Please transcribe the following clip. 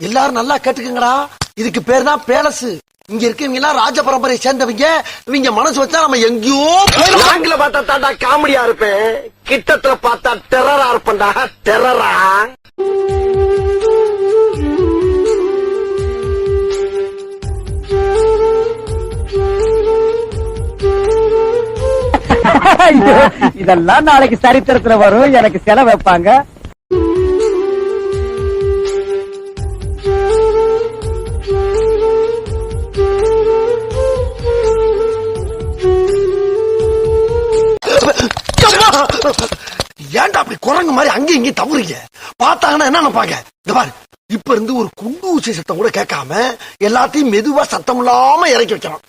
எல்லாரும் நல்லா கேட்டுக்குங்கடா. இதுக்கு பேர் தான் பேலஸ். இங்க இருக்கவங்க எல்லாம் ராஜ பரம்பரையை சேர்ந்தவங்க. இவங்க மனசு வச்சா நம்ம எங்கேயோ ஆங்கில பார்த்தா தாண்டா காமெடியா இருப்பேன், கிட்டத்துல பார்த்தா டெரரா இருப்பேன்டா. டெரரா இதெல்லாம் நாளைக்கு சரித்திரத்துல வரும். எனக்கு செலவு வைப்பாங்க. ஏன்டா அப்படி குரங்கு மாதிரி அங்கேயும் இங்கேயும் தவறுங்க? பார்த்தாங்கன்னா என்ன நினைப்பாங்க? இந்த பாரு, இப்ப இருந்து ஒரு குண்டு ஊசி சத்தம் கூட கேட்காம எல்லாத்தையும் மெதுவா சத்தம் இல்லாம இறக்கி வைக்கணும்.